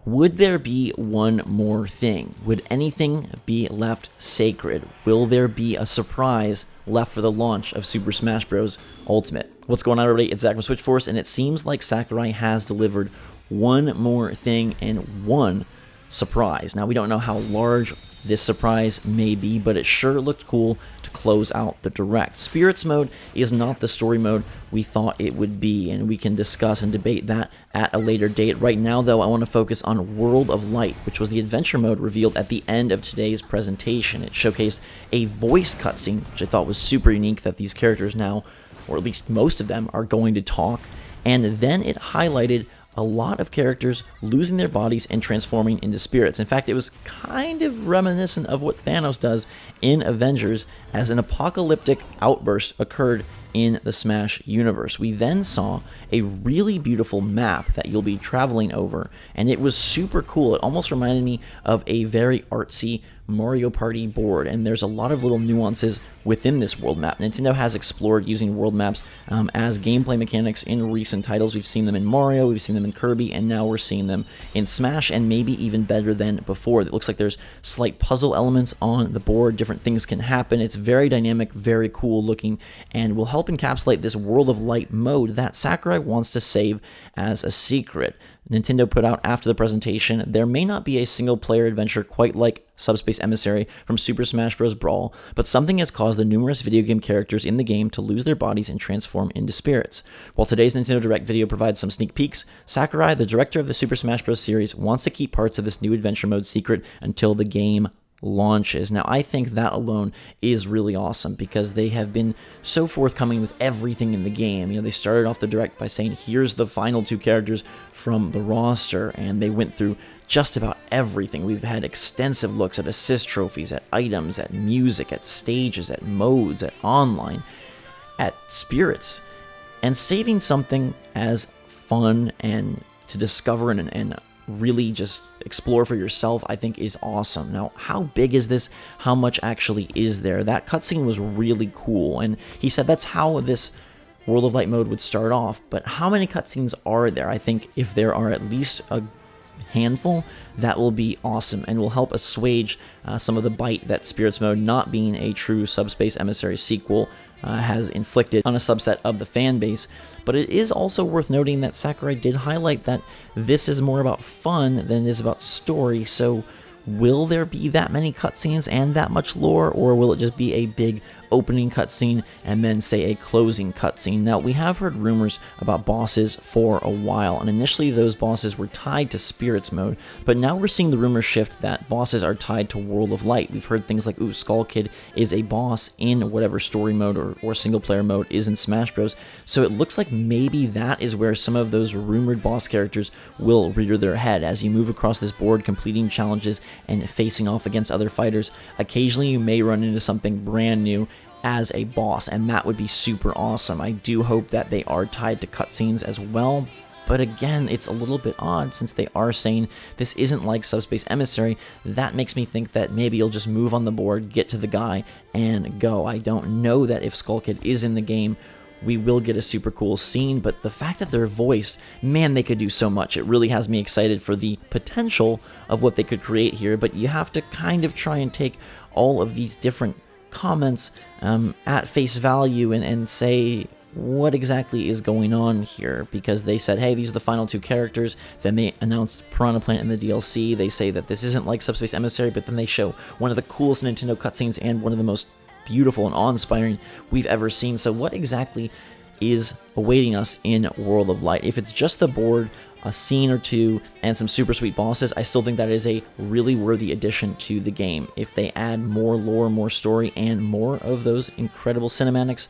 Would there be one more thing? Would anything be left sacred? Will there be a surprise left for the launch of Super Smash Bros. Ultimate? What's going on, everybody? It's Zach from Switchforce, and it seems like Sakurai has delivered one more thing and one surprise. Now, we don't know how large this surprise may be, but it sure looked cool to close out the Direct. Spirits mode is not the story mode we thought it would be, and we can discuss and debate that at a later date. Right now, though, I want to focus on World of Light, which was the adventure mode revealed at the end of today's presentation. It showcased a voice cutscene, which I thought was super unique, that these characters now, or at least most of them, are going to talk, and then it highlighted a lot of characters losing their bodies and transforming into spirits. In fact, it was kind of reminiscent of what Thanos does in Avengers, as an apocalyptic outburst occurred in the Smash universe. We then saw a really beautiful map that you'll be traveling over, and it was super cool. It almost reminded me of a very artsy Mario Party board, and there's a lot of little nuances within this world map. Nintendo has explored using world maps as gameplay mechanics in recent titles. We've seen them in Mario, we've seen them in Kirby, and now we're seeing them in Smash, and maybe even better than before. It looks like there's slight puzzle elements on the board, different things can happen. It's very dynamic, very cool looking, and will help encapsulate this World of Light mode that Sakurai wants to save as a secret. Nintendo put out after the presentation, there may not be a single-player adventure quite like Subspace Emissary from Super Smash Bros. Brawl, but something has caused the numerous video game characters in the game to lose their bodies and transform into spirits. While today's Nintendo Direct video provides some sneak peeks, Sakurai, the director of the Super Smash Bros. Series, wants to keep parts of this new adventure mode secret until the game launches. Now, I think that alone is really awesome, because they have been so forthcoming with everything in the game. You know, they started off the Direct by saying, here's the final two characters from the roster, and they went through just about everything. We've had extensive looks at assist trophies, at items, at music, at stages, at modes, at online, at spirits, and saving something as fun and to discover and really just explore for yourself, I think is awesome. Now, how big is this? How much actually is there? That cutscene was really cool, and he said that's how this World of Light mode would start off, but how many cutscenes are there? I think if there are at least a handful, that will be awesome and will help assuage some of the bite that Spirits mode, not being a true Subspace Emissary sequel, has inflicted on a subset of the fan base. But it is also worth noting that Sakurai did highlight that this is more about fun than it is about story, so will there be that many cutscenes and that much lore, or will it just be a big opening cutscene and then, say, a closing cutscene? Now, we have heard rumors about bosses for a while, and initially those bosses were tied to Spirits mode, but now we're seeing the rumor shift that bosses are tied to World of Light. We've heard things like, ooh, Skull Kid is a boss in whatever story mode or single-player mode is in Smash Bros. So it looks like maybe that is where some of those rumored boss characters will rear their head as you move across this board, completing challenges and facing off against other fighters. Occasionally you may run into something brand new as a boss, and that would be super awesome. I do hope that they are tied to cutscenes as well, but again, it's a little bit odd since they are saying this isn't like Subspace Emissary. That makes me think that maybe you'll just move on the board, get to the guy, and go. I don't know that if Skull Kid is in the game, we will get a super cool scene, but the fact that they're voiced, man, they could do so much. It really has me excited for the potential of what they could create here, but you have to kind of try and take all of these different comments at face value and say what exactly is going on here, because they said, hey, these are the final two characters. Then they announced Piranha Plant in the DLC. They say that this isn't like Subspace Emissary, but then they show one of the coolest Nintendo cutscenes and one of the most beautiful and awe-inspiring we've ever seen. So what exactly is awaiting us in World of Light? If it's just the board, a scene or two, and some super sweet bosses, I still think that is a really worthy addition to the game. If they add more lore, more story, and more of those incredible cinematics,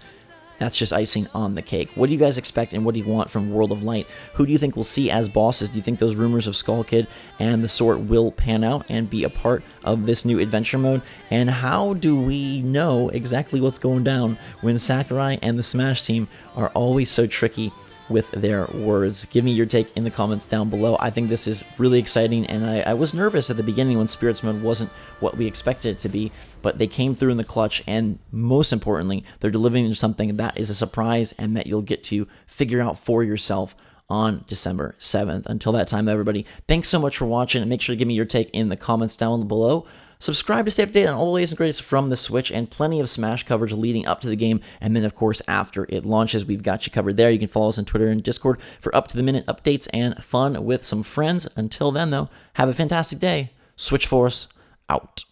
that's just icing on the cake. What do you guys expect, and what do you want from World of Light? Who do you think we'll see as bosses? Do you think those rumors of Skull Kid and the sort will pan out and be a part of this new adventure mode? And how do we know exactly what's going down when Sakurai and the Smash team are always so tricky with their words? Give me your take in the comments down below. I think this is really exciting, and I was nervous at the beginning when Spirits mode wasn't what we expected it to be, but they came through in the clutch, and most importantly, they're delivering something that is a surprise and that you'll get to figure out for yourself on December 7th. Until that time, everybody, thanks so much for watching, and make sure to give me your take in the comments down below. Subscribe to stay up to date on all the latest and greatest from the Switch, and plenty of Smash coverage leading up to the game, and then, of course, after it launches. We've got you covered there. You can follow us on Twitter and Discord for up-to-the-minute updates and fun with some friends. Until then, though, have a fantastic day. Switch Force out.